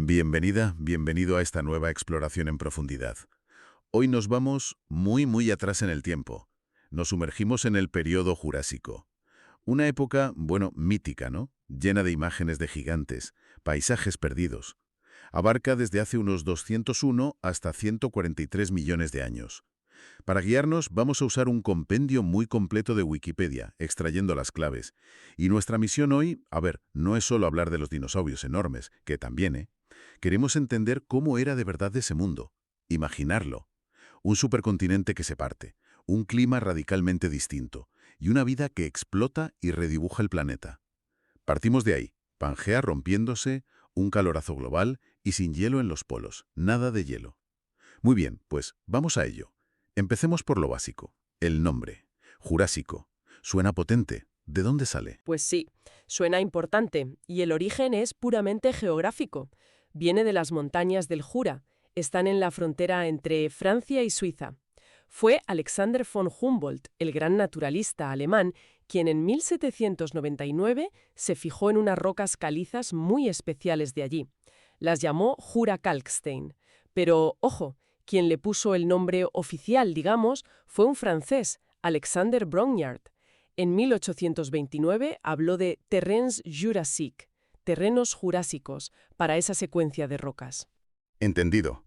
Bienvenida, bienvenido a esta nueva exploración en profundidad. Hoy nos vamos muy atrás en el tiempo. Nos sumergimos en el periodo Jurásico. Una época, bueno, mítica, ¿no? Llena de imágenes de gigantes, paisajes perdidos. Abarca desde hace unos 201 hasta 143 millones de años. Para guiarnos vamos a usar un compendio muy completo de Wikipedia, extrayendo las claves. Y nuestra misión hoy, no es solo hablar de los dinosaurios enormes, que también, ¿eh? Queremos entender cómo era de verdad ese mundo, imaginarlo. Un supercontinente que se parte, un clima radicalmente distinto y una vida que explota y redibuja el planeta. Partimos de ahí, Pangea rompiéndose, un calorazo global y sin hielo en los polos, nada de hielo. Muy bien, pues vamos a ello. Empecemos por lo básico, el nombre, Jurásico. Suena potente. ¿De dónde sale? Pues sí, suena importante, y el origen es puramente geográfico. Viene de las montañas del Jura, están en la frontera entre Francia y Suiza. Fue Alexander von Humboldt, el gran naturalista alemán, quien en 1799 se fijó en unas rocas calizas muy especiales de allí. Las llamó Jura-Kalkstein. Pero, ojo, quien le puso el nombre oficial, digamos, fue un francés, Alexander Brongniart. En 1829 habló de terrains jurassiques, terrenos jurásicos, para esa secuencia de rocas. Entendido.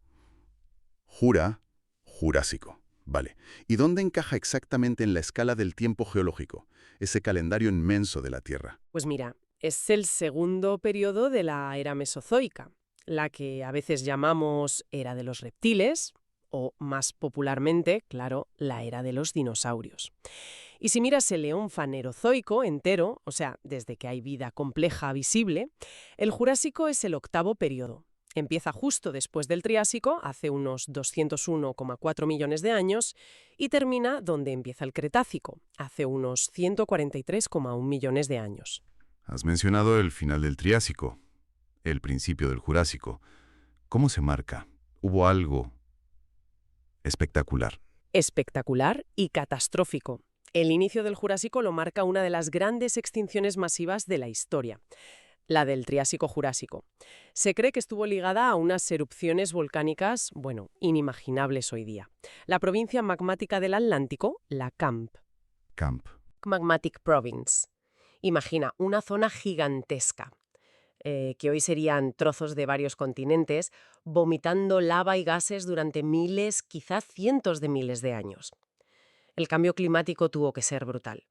Jurásico. Vale. ¿Y dónde encaja exactamente en la escala del tiempo geológico, ese calendario inmenso de la Tierra? Pues mira, es el segundo periodo de la era mesozoica, la que a veces llamamos era de los reptiles, o más popularmente, claro, la era de los dinosaurios. Y si miras el eón fanerozoico entero, o sea, desde que hay vida compleja visible, el Jurásico es el octavo periodo. Empieza justo después del Triásico, hace unos 201,4 millones de años, y termina donde empieza el Cretácico, hace unos 143,1 millones de años. Has mencionado el final del Triásico, el principio del Jurásico. ¿Cómo se marca? ¿Hubo algo espectacular? Espectacular y catastrófico. El inicio del Jurásico lo marca una de las grandes extinciones masivas de la historia, la del Triásico-Jurásico. Se cree que estuvo ligada a unas erupciones volcánicas, inimaginables hoy día. La provincia magmática del Atlántico, la CAMP. Camp. Magmatic Province. Imagina, una zona gigantesca, que hoy serían trozos de varios continentes, vomitando lava y gases durante miles, quizás cientos de miles de años. El cambio climático tuvo que ser brutal.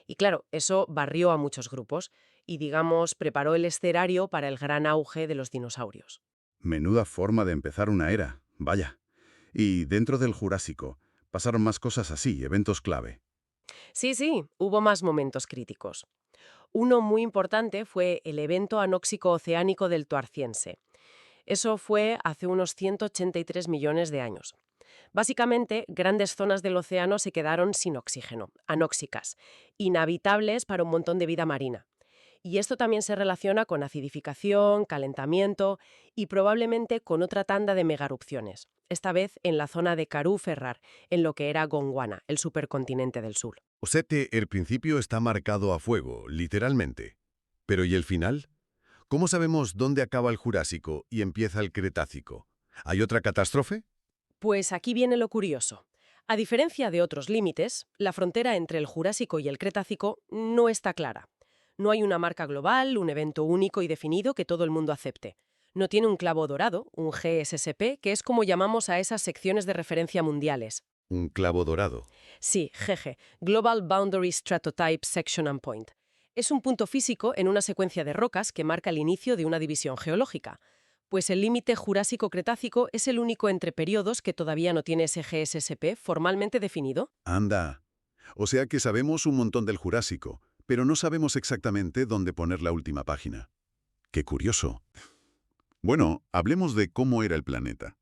Y claro, eso barrió a muchos grupos y, digamos, preparó el escenario para el gran auge de los dinosaurios. Menuda forma de empezar una era, vaya. Y dentro del Jurásico, pasaron más cosas así, eventos clave. Sí, hubo más momentos críticos. Uno muy importante fue el evento anóxico oceánico del Toarciense. Eso fue hace unos 183 millones de años. Básicamente, grandes zonas del océano se quedaron sin oxígeno, anóxicas, inhabitables para un montón de vida marina. Y esto también se relaciona con acidificación, calentamiento y probablemente con otra tanda de megarupciones, esta vez en la zona de Karú-Ferrar, en lo que era Gondwana, el supercontinente del sur. O sea que el principio está marcado a fuego, literalmente. Pero ¿y el final? ¿Cómo sabemos dónde acaba el Jurásico y empieza el Cretácico? ¿Hay otra catástrofe? Pues aquí viene lo curioso. A diferencia de otros límites, la frontera entre el Jurásico y el Cretácico no está clara. No hay una marca global, un evento único y definido que todo el mundo acepte. No tiene un clavo dorado, un GSSP, que es como llamamos a esas secciones de referencia mundiales. Un clavo dorado. Sí, GG, Global Boundary Stratotype Section and Point. Es un punto físico en una secuencia de rocas que marca el inicio de una división geológica. Pues el límite Jurásico-Cretácico es el único entre periodos que todavía no tiene ese GSSP formalmente definido. Anda. O sea que sabemos un montón del Jurásico, pero no sabemos exactamente dónde poner la última página. Qué curioso. Bueno, hablemos de cómo era el planeta.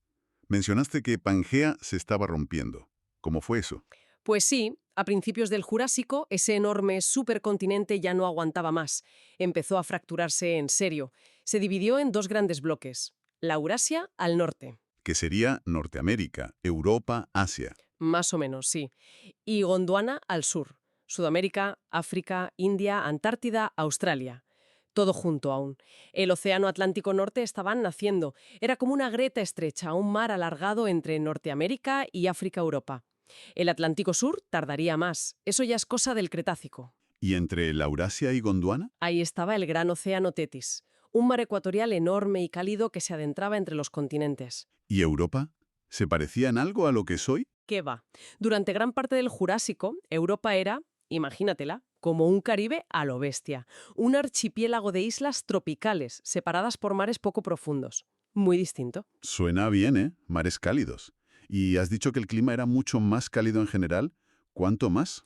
Mencionaste que Pangea se estaba rompiendo. ¿Cómo fue eso? Pues sí, a principios del Jurásico, ese enorme supercontinente ya no aguantaba más. Empezó a fracturarse en serio. Se dividió en dos grandes bloques. La Eurasia al norte. Que sería Norteamérica, Europa, Asia. Más o menos, sí. Y Gondwana al sur. Sudamérica, África, India, Antártida, Australia. todo junto aún. El Océano Atlántico Norte estaba naciendo. Era como una grieta estrecha, un mar alargado entre Norteamérica y África-Europa. El Atlántico Sur tardaría más. Eso ya es cosa del Cretácico. ¿Y entre Laurasia y Gondwana? Ahí estaba el gran océano Tetis, un mar ecuatorial enorme y cálido que se adentraba entre los continentes. ¿Y Europa? ¿Se parecía en algo a lo que soy? ¿Qué va? Durante gran parte del Jurásico, Europa era, imagínatela, como un Caribe a lo bestia, un archipiélago de islas tropicales separadas por mares poco profundos. Muy distinto. Suena bien, ¿eh? Mares cálidos. ¿Y has dicho que el clima era mucho más cálido en general? ¿Cuánto más?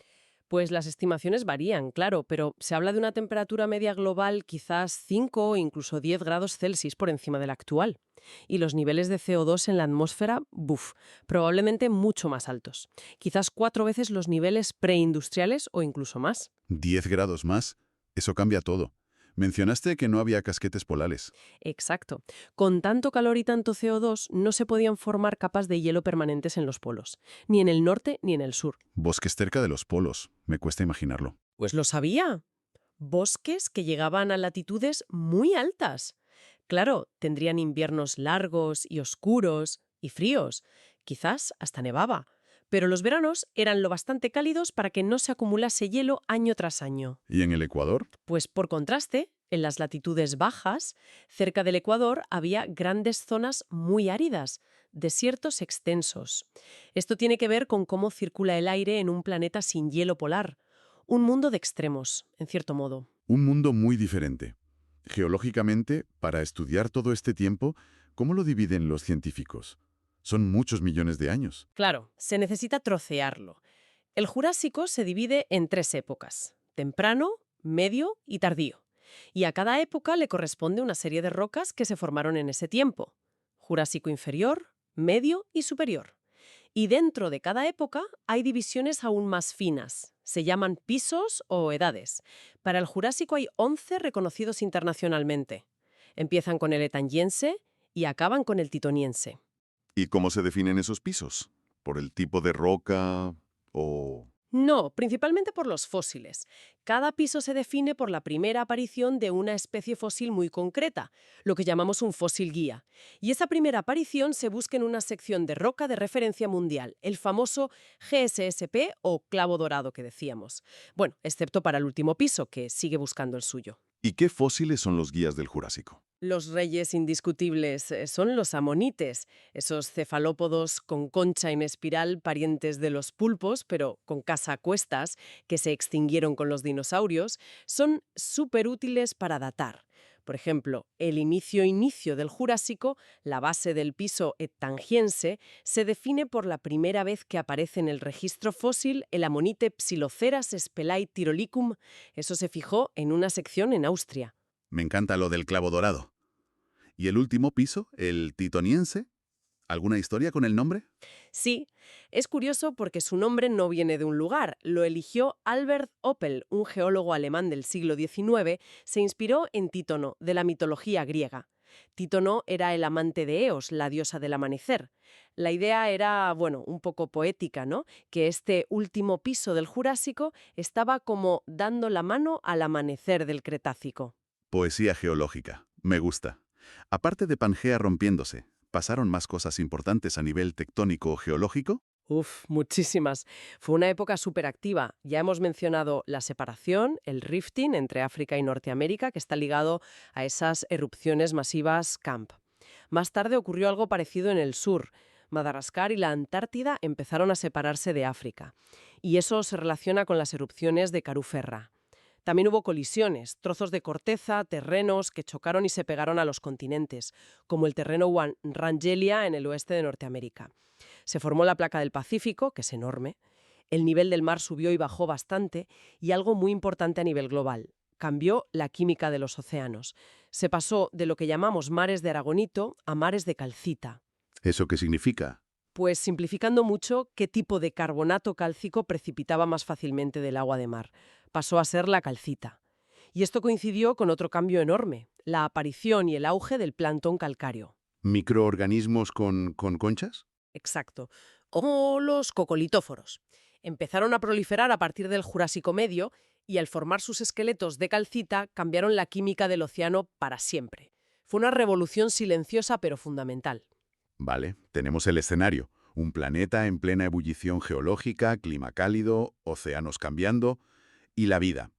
Pues las estimaciones varían, claro, pero se habla de una temperatura media global quizás 5 o incluso 10 grados Celsius por encima de la actual. Y los niveles de CO2 en la atmósfera, probablemente mucho más altos. Quizás 4 veces los niveles preindustriales o incluso más. 10 grados más. Eso cambia todo. Mencionaste que no había casquetes polares. Exacto. Con tanto calor y tanto CO2 no se podían formar capas de hielo permanentes en los polos, ni en el norte ni en el sur. Bosques cerca de los polos. Me cuesta imaginarlo. Pues lo sabía. Bosques que llegaban a latitudes muy altas. Claro, tendrían inviernos largos y oscuros y fríos. Quizás hasta nevaba. Pero los veranos eran lo bastante cálidos para que no se acumulase hielo año tras año. ¿Y en el Ecuador? Pues por contraste, en las latitudes bajas, cerca del Ecuador había grandes zonas muy áridas, desiertos extensos. Esto tiene que ver con cómo circula el aire en un planeta sin hielo polar. Un mundo de extremos, en cierto modo. Un mundo muy diferente. Geológicamente, para estudiar todo este tiempo, ¿cómo lo dividen los científicos? Son muchos millones de años. Claro, se necesita trocearlo. El Jurásico se divide en 3 épocas: temprano, medio y tardío. Y a cada época le corresponde una serie de rocas que se formaron en ese tiempo: Jurásico inferior, medio y superior. Y dentro de cada época hay divisiones aún más finas. Se llaman pisos o edades. Para el Jurásico hay 11 reconocidos internacionalmente. Empiezan con el Etangiense y acaban con el Titoniense. ¿Y cómo se definen esos pisos? ¿Por el tipo de roca o...? No, principalmente por los fósiles. Cada piso se define por la primera aparición de una especie fósil muy concreta, lo que llamamos un fósil guía. Y esa primera aparición se busca en una sección de roca de referencia mundial, el famoso GSSP o clavo dorado que decíamos. Bueno, excepto para el último piso, que sigue buscando el suyo. ¿Y qué fósiles son los guías del Jurásico? Los reyes indiscutibles son los amonites, esos cefalópodos con concha en espiral parientes de los pulpos, pero con casa a cuestas, que se extinguieron con los dinosaurios, son súper útiles para datar. Por ejemplo, el inicio del Jurásico, la base del piso Etangiense, se define por la primera vez que aparece en el registro fósil el amonite Psiloceras spelai tyrolicum. Eso se fijó en una sección en Austria. Me encanta lo del clavo dorado. ¿Y el último piso, el titoniense? ¿Alguna historia con el nombre? Sí, es curioso porque su nombre no viene de un lugar. Lo eligió Albert Oppel, un geólogo alemán del siglo XIX. Se inspiró en Títono, de la mitología griega. Títono era el amante de Eos, la diosa del amanecer. La idea era, un poco poética, ¿no? Que este último piso del Jurásico estaba como dando la mano al amanecer del Cretácico. Poesía geológica. Me gusta. Aparte de Pangea rompiéndose, ¿pasaron más cosas importantes a nivel tectónico o geológico? Muchísimas. Fue una época súper activa. Ya hemos mencionado la separación, el rifting entre África y Norteamérica, que está ligado a esas erupciones masivas Camp. Más tarde ocurrió algo parecido en el sur. Madagascar y la Antártida empezaron a separarse de África. Y eso se relaciona con las erupciones de Caruferra. También hubo colisiones, trozos de corteza, terrenos que chocaron y se pegaron a los continentes, como el terreno Wrangella en el oeste de Norteamérica. Se formó la placa del Pacífico, que es enorme. El nivel del mar subió y bajó bastante, y algo muy importante a nivel global: cambió la química de los océanos. Se pasó de lo que llamamos mares de aragonito a mares de calcita. ¿Eso qué significa? Pues, simplificando mucho, ¿qué tipo de carbonato cálcico precipitaba más fácilmente del agua de mar? Pasó a ser la calcita. Y esto coincidió con otro cambio enorme: la aparición y el auge del plancton calcáreo. ¿Microorganismos con conchas? Exacto. O los cocolitóforos. Empezaron a proliferar a partir del Jurásico Medio Y al formar sus esqueletos de calcita, cambiaron la química del océano para siempre. Fue una revolución silenciosa pero fundamental. Vale, tenemos el escenario. Un planeta en plena ebullición geológica, clima cálido, océanos cambiando y la vida.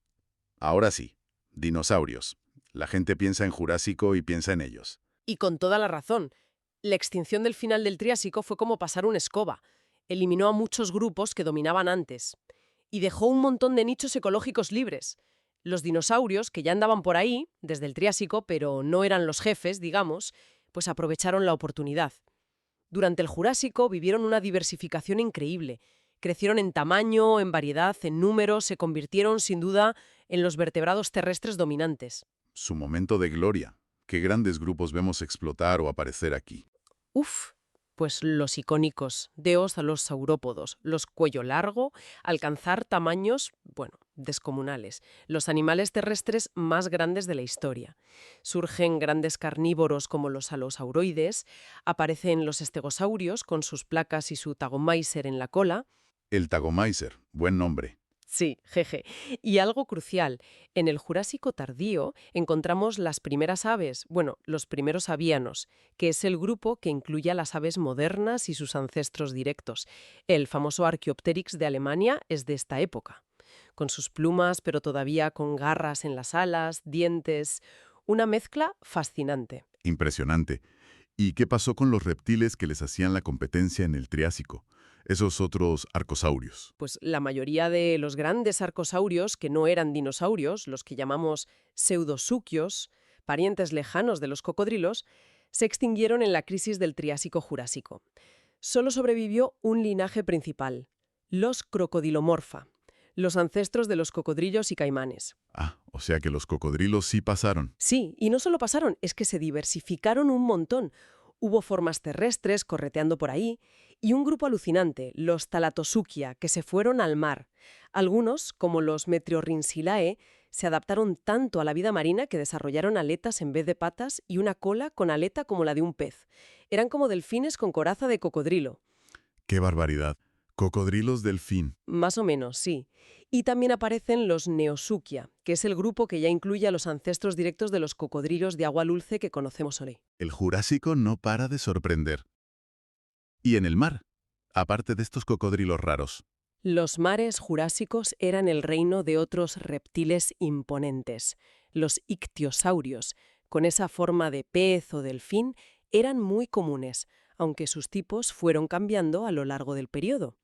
Ahora sí, dinosaurios. La gente piensa en Jurásico y piensa en ellos. Y con toda la razón. La extinción del final del Triásico fue como pasar una escoba. Eliminó a muchos grupos que dominaban antes. Y dejó un montón de nichos ecológicos libres. Los dinosaurios, que ya andaban por ahí, desde el Triásico, pero no eran los jefes, digamos, pues aprovecharon la oportunidad. Durante el Jurásico vivieron una diversificación increíble. Crecieron en tamaño, en variedad, en número, se convirtieron, sin duda, en los vertebrados terrestres dominantes. Su momento de gloria. ¿Qué grandes grupos vemos explotar o aparecer aquí? Uf, pues los icónicos Deosalosaurópodos, los cuello largo, alcanzar tamaños, bueno, descomunales, los animales terrestres más grandes de la historia. Surgen grandes carnívoros como los alosauroides, aparecen los estegosaurios con sus placas y su tagomáiser en la cola. El Tagomáiser, buen nombre. Sí, jeje. Y algo crucial, en el Jurásico tardío encontramos las primeras aves, bueno, los primeros avianos, que es el grupo que incluye a las aves modernas y sus ancestros directos. El famoso Archaeopteryx de Alemania es de esta época, con sus plumas, pero todavía con garras en las alas, dientes, una mezcla fascinante. Impresionante. ¿Y qué pasó con los reptiles que les hacían la competencia en el Triásico? Esos otros arcosaurios. Pues la mayoría de los grandes arcosaurios, que no eran dinosaurios, los que llamamos pseudosuquios, parientes lejanos de los cocodrilos, se extinguieron en la crisis del Triásico-Jurásico. Solo sobrevivió un linaje principal, los crocodilomorfa, los ancestros de los cocodrilos y caimanes. Ah, o sea que los cocodrilos sí pasaron. Sí, y no solo pasaron, es que se diversificaron un montón. Hubo formas terrestres correteando por ahí y un grupo alucinante, los Thalatosuchia, que se fueron al mar. Algunos, como los Metriorhynchilae, se adaptaron tanto a la vida marina que desarrollaron aletas en vez de patas y una cola con aleta como la de un pez. Eran como delfines con coraza de cocodrilo. ¡Qué barbaridad! Cocodrilos delfín. Más o menos, sí. Y también aparecen los Neosuchia, que es el grupo que ya incluye a los ancestros directos de los cocodrilos de agua dulce que conocemos hoy. El Jurásico no para de sorprender. ¿Y en el mar? Aparte de estos cocodrilos raros. Los mares jurásicos eran el reino de otros reptiles imponentes. Los ictiosaurios, con esa forma de pez o delfín, eran muy comunes, aunque sus tipos fueron cambiando a lo largo del periodo.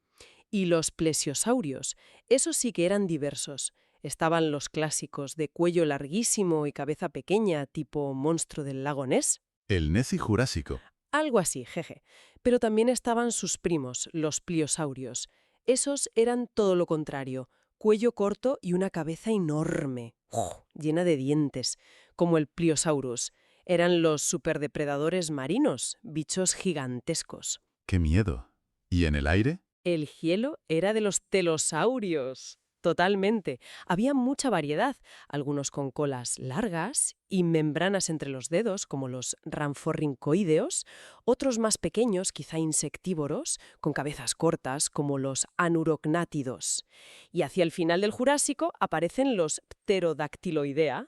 Y los plesiosaurios, esos sí que eran diversos. Estaban los clásicos de cuello larguísimo y cabeza pequeña, tipo monstruo del lago Ness. El Nessie Jurásico. Algo así, jeje. Pero también estaban sus primos, los pliosaurios. Esos eran todo lo contrario, cuello corto y una cabeza enorme, llena de dientes, como el Pliosaurus. Eran los superdepredadores marinos, bichos gigantescos. ¡Qué miedo! ¿Y en el aire? El hielo era de los telosaurios. Totalmente. Había mucha variedad, algunos con colas largas y membranas entre los dedos, como los ranforrincoideos, otros más pequeños, quizá insectívoros, con cabezas cortas, como los anurognátidos. Y hacia el final del Jurásico aparecen los pterodactiloidea.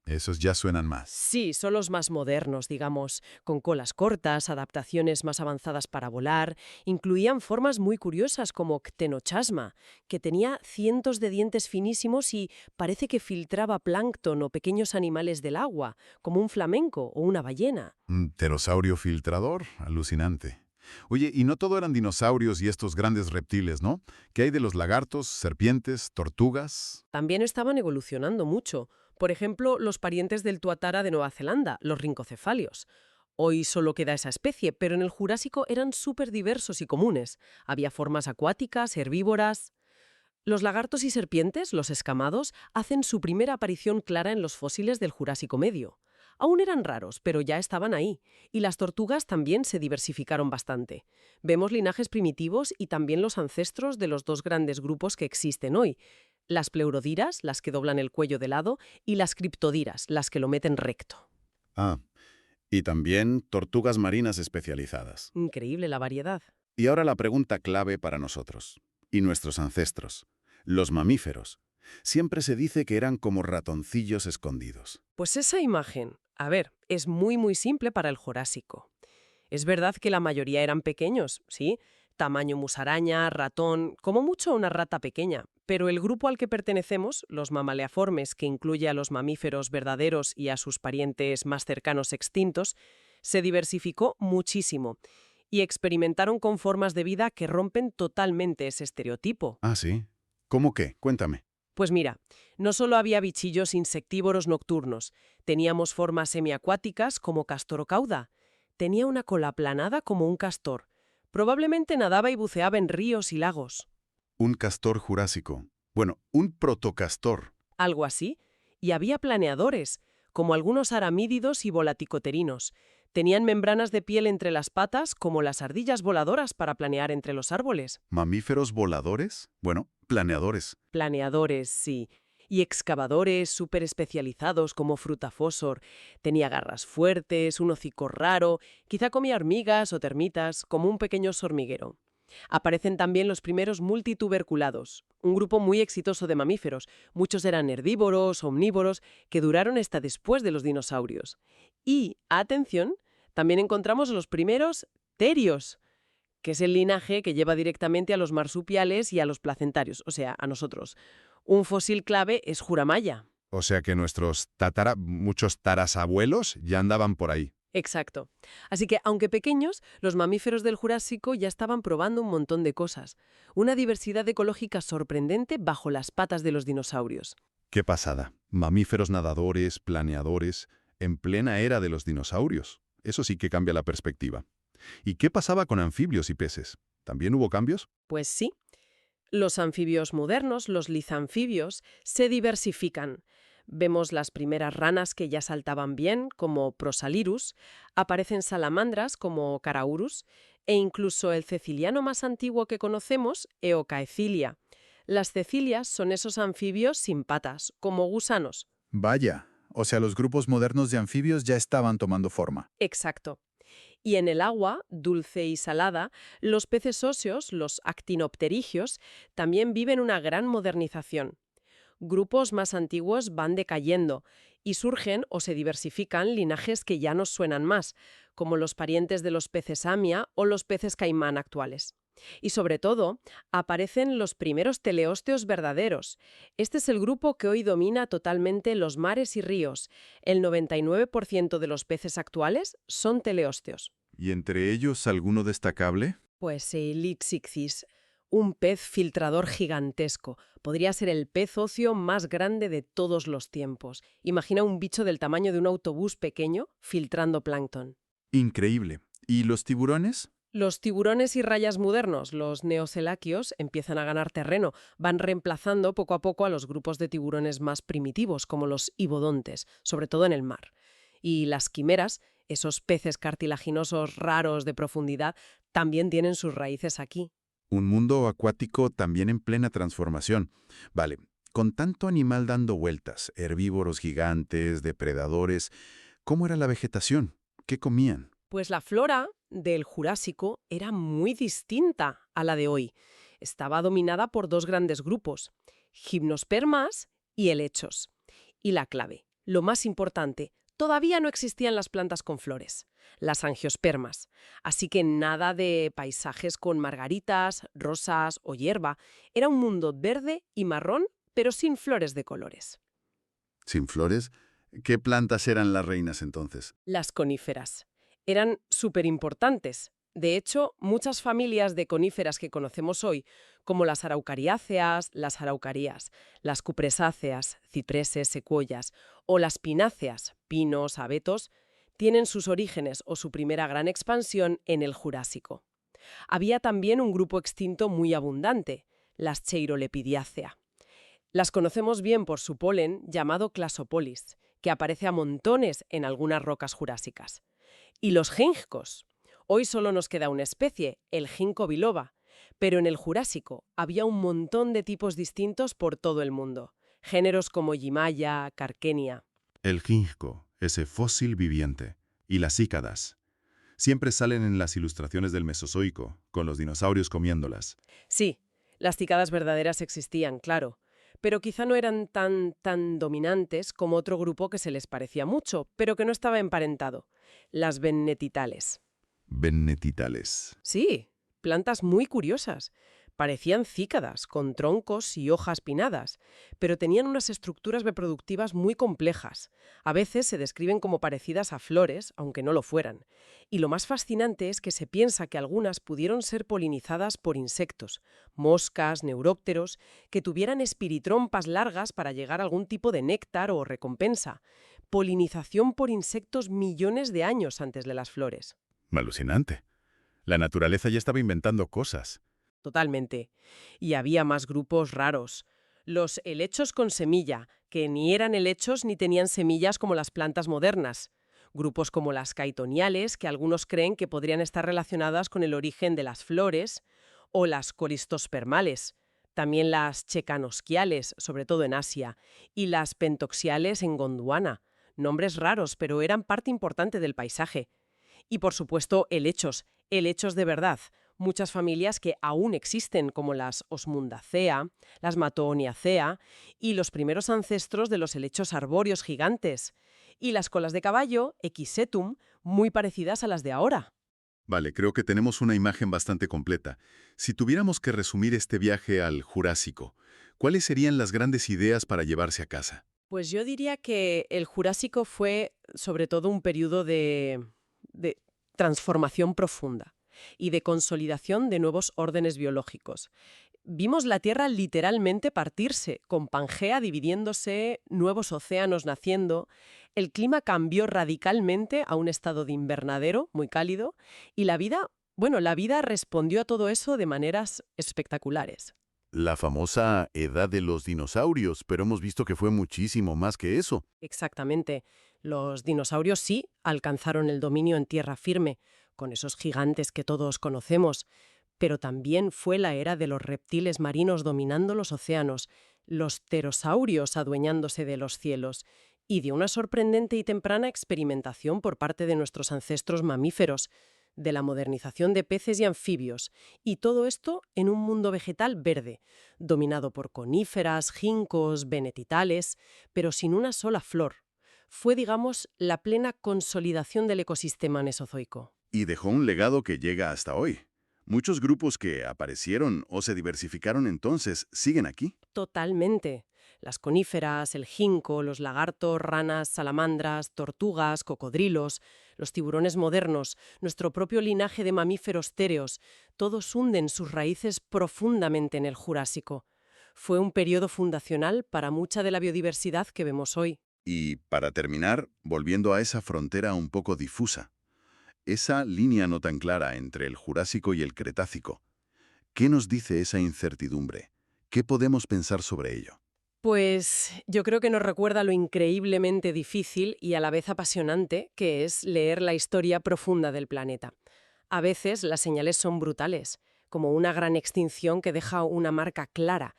Esos ya suenan más. Sí, son los más modernos, digamos, con colas cortas, adaptaciones más avanzadas para volar. Incluían formas muy curiosas como Ctenochasma, que tenía cientos de dientes finísimos y parece que filtraba plancton o pequeños animales del agua, como un flamenco o una ballena. Un pterosaurio filtrador, alucinante. Oye, y no todo eran dinosaurios y estos grandes reptiles, ¿no? ¿Qué hay de los lagartos, serpientes, tortugas? También estaban evolucionando mucho. Por ejemplo, los parientes del tuatara de Nueva Zelanda, los rincocefalios. Hoy solo queda esa especie, pero en el Jurásico eran súper diversos y comunes. Había formas acuáticas, herbívoras. Los lagartos y serpientes, los escamados, hacen su primera aparición clara en los fósiles del Jurásico Medio. Aún eran raros, pero ya estaban ahí. Y las tortugas también se diversificaron bastante. Vemos linajes primitivos y también los ancestros de los dos grandes grupos que existen hoy. Las pleurodiras, las que doblan el cuello de lado, y las criptodiras, las que lo meten recto. Ah, y también tortugas marinas especializadas. Increíble la variedad. Y ahora la pregunta clave para nosotros y nuestros ancestros, los mamíferos. Siempre se dice que eran como ratoncillos escondidos. Pues esa imagen, a ver, es muy simple para el Jurásico. Es verdad que la mayoría eran pequeños, ¿sí? Tamaño musaraña, ratón, como mucho una rata pequeña. Pero el grupo al que pertenecemos, los mamaleaformes, que incluye a los mamíferos verdaderos y a sus parientes más cercanos extintos, se diversificó muchísimo y experimentaron con formas de vida que rompen totalmente ese estereotipo. Ah, ¿sí? ¿Cómo qué? Cuéntame. Pues mira, no solo había bichillos insectívoros nocturnos, teníamos formas semiacuáticas como castor o cauda. Tenía una cola aplanada como un castor. Probablemente nadaba y buceaba en ríos y lagos. Un castor jurásico. Bueno, un protocastor. Algo así. Y había planeadores, como algunos aramídidos y volaticoterinos. Tenían membranas de piel entre las patas, como las ardillas voladoras para planear entre los árboles. ¿Mamíferos voladores? Bueno, planeadores. Planeadores, sí. Y excavadores súper especializados como Frutafosor. Tenía garras fuertes, un hocico raro, quizá comía hormigas o termitas, como un pequeño hormiguero. Aparecen también los primeros multituberculados, un grupo muy exitoso de mamíferos. Muchos eran herbívoros, omnívoros, que duraron hasta después de los dinosaurios. Y, atención, también encontramos los primeros terios, que es el linaje que lleva directamente a los marsupiales y a los placentarios, o sea, a nosotros. Un fósil clave es Juramaya. O sea que muchos tarasabuelos ya andaban por ahí. Exacto. Así que, aunque pequeños, los mamíferos del Jurásico ya estaban probando un montón de cosas. Una diversidad ecológica sorprendente bajo las patas de los dinosaurios. ¡Qué pasada! Mamíferos nadadores, planeadores, en plena era de los dinosaurios. Eso sí que cambia la perspectiva. ¿Y qué pasaba con anfibios y peces? ¿También hubo cambios? Pues sí. Los anfibios modernos, los lizanfibios, se diversifican. Vemos las primeras ranas que ya saltaban bien, como Prosalirus, aparecen salamandras como Caraurus, e incluso el ceciliano más antiguo que conocemos, Eocaecilia. Las cecilias son esos anfibios sin patas, como gusanos. Vaya, o sea, los grupos modernos de anfibios ya estaban tomando forma. Exacto. Y en el agua, dulce y salada, los peces óseos, los actinopterigios, también viven una gran modernización. Grupos más antiguos van decayendo y surgen o se diversifican linajes que ya nos suenan más, como los parientes de los peces amia o los peces caimán actuales. Y sobre todo, aparecen los primeros teleósteos verdaderos. Este es el grupo que hoy domina totalmente los mares y ríos. El 99% de los peces actuales son teleósteos. ¿Y entre ellos alguno destacable? Pues Lixichthys, un pez filtrador gigantesco. Podría ser el pez óseo más grande de todos los tiempos. Imagina un bicho del tamaño de un autobús pequeño filtrando plancton. Increíble. ¿Y los tiburones? Los tiburones y rayas modernos, los neoceláqueos, empiezan a ganar terreno. Van reemplazando poco a poco a los grupos de tiburones más primitivos, como los ibodontes, sobre todo en el mar. Y las quimeras, esos peces cartilaginosos raros de profundidad, también tienen sus raíces aquí. Un mundo acuático también en plena transformación. Vale, con tanto animal dando vueltas, herbívoros gigantes, depredadores, ¿cómo era la vegetación? ¿Qué comían? Pues la flora del Jurásico era muy distinta a la de hoy. Estaba dominada por dos grandes grupos, gimnospermas y helechos. Y la clave, lo más importante, todavía no existían las plantas con flores, las angiospermas. Así que nada de paisajes con margaritas, rosas o hierba. Era un mundo verde y marrón, pero sin flores de colores. ¿Sin flores? ¿Qué plantas eran las reinas entonces? Las coníferas. Eran súper importantes. De hecho, muchas familias de coníferas que conocemos hoy, como las araucariáceas, las araucarías, las cupresáceas, cipreses, secuoyas, o las pináceas, pinos, abetos, tienen sus orígenes o su primera gran expansión en el Jurásico. Había también un grupo extinto muy abundante, las Cheirolepidiácea. Las conocemos bien por su polen llamado Clasopolis, que aparece a montones en algunas rocas jurásicas. Y los ginkgos. Hoy solo nos queda una especie, el ginkgo biloba, pero en el Jurásico había un montón de tipos distintos por todo el mundo. Géneros como Yimaya, Carquenia. El ginkgo, ese fósil viviente, y las cícadas. Siempre salen en las ilustraciones del Mesozoico, con los dinosaurios comiéndolas. Sí, las cicadas verdaderas existían, claro. pero quizá no eran tan dominantes como otro grupo que se les parecía mucho, pero que no estaba emparentado, las bennetitales. Bennetitales. Sí, plantas muy curiosas. Parecían cícadas, con troncos y hojas pinnadas, pero tenían unas estructuras reproductivas muy complejas. A veces se describen como parecidas a flores, aunque no lo fueran. Y lo más fascinante es que se piensa que algunas pudieron ser polinizadas por insectos, moscas, neurópteros, que tuvieran espiritrompas largas para llegar a algún tipo de néctar o recompensa. Polinización por insectos millones de años antes de las flores. Alucinante. La naturaleza ya estaba inventando cosas. Totalmente. Y había más grupos raros. Los helechos con semilla, que ni eran helechos ni tenían semillas como las plantas modernas. Grupos como las caitoniales, que algunos creen que podrían estar relacionadas con el origen de las flores, o las coristospermales, también las checanosquiales, sobre todo en Asia, y las pentoxiales en Gondwana. Nombres raros, pero eran parte importante del paisaje. Y por supuesto, helechos de verdad. Muchas familias que aún existen, como las Osmundacea, las Matoniacea y los primeros ancestros de los helechos arbóreos gigantes. Y las colas de caballo, Equisetum, muy parecidas a las de ahora. Vale, creo que tenemos una imagen bastante completa. Si tuviéramos que resumir este viaje al Jurásico, ¿cuáles serían las grandes ideas para llevarse a casa? Pues yo diría que el Jurásico fue sobre todo un periodo de transformación profunda y de consolidación de nuevos órdenes biológicos. Vimos la Tierra literalmente partirse, con Pangea dividiéndose, nuevos océanos naciendo. El clima cambió radicalmente a un estado de invernadero muy cálido y la vida respondió a todo eso de maneras espectaculares. La famosa edad de los dinosaurios, pero hemos visto que fue muchísimo más que eso. Exactamente. Los dinosaurios sí alcanzaron el dominio en tierra firme, con esos gigantes que todos conocemos, pero también fue la era de los reptiles marinos dominando los océanos, los pterosaurios adueñándose de los cielos, y de una sorprendente y temprana experimentación por parte de nuestros ancestros mamíferos, de la modernización de peces y anfibios, y todo esto en un mundo vegetal verde, dominado por coníferas, ginkgos, benetitales, pero sin una sola flor. Fue, digamos, la plena consolidación del ecosistema mesozoico. Y dejó un legado que llega hasta hoy. Muchos grupos que aparecieron o se diversificaron entonces siguen aquí. Totalmente. Las coníferas, el ginkgo, los lagartos, ranas, salamandras, tortugas, cocodrilos, los tiburones modernos, nuestro propio linaje de mamíferos téreos, todos hunden sus raíces profundamente en el Jurásico. Fue un periodo fundacional para mucha de la biodiversidad que vemos hoy. Y para terminar, volviendo a esa frontera un poco difusa, esa línea no tan clara entre el Jurásico y el Cretácico. ¿Qué nos dice esa incertidumbre? ¿Qué podemos pensar sobre ello? Pues yo creo que nos recuerda lo increíblemente difícil y a la vez apasionante que es leer la historia profunda del planeta. A veces las señales son brutales, como una gran extinción que deja una marca clara,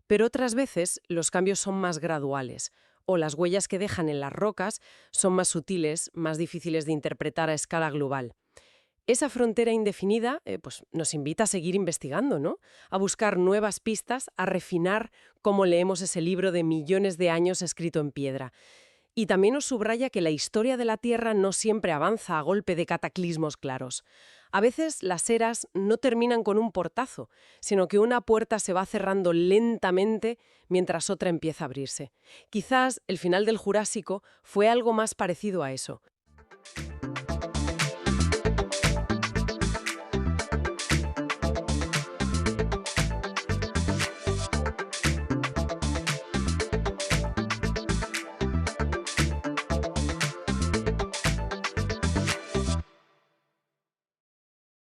pero otras veces los cambios son más graduales, o las huellas que dejan en las rocas son más sutiles, más difíciles de interpretar a escala global. Esa frontera indefinida pues nos invita a seguir investigando, ¿no? A buscar nuevas pistas, a refinar cómo leemos ese libro de millones de años escrito en piedra. Y también nos subraya que la historia de la Tierra no siempre avanza a golpe de cataclismos claros. A veces las eras no terminan con un portazo, sino que una puerta se va cerrando lentamente mientras otra empieza a abrirse. Quizás el final del Jurásico fue algo más parecido a eso,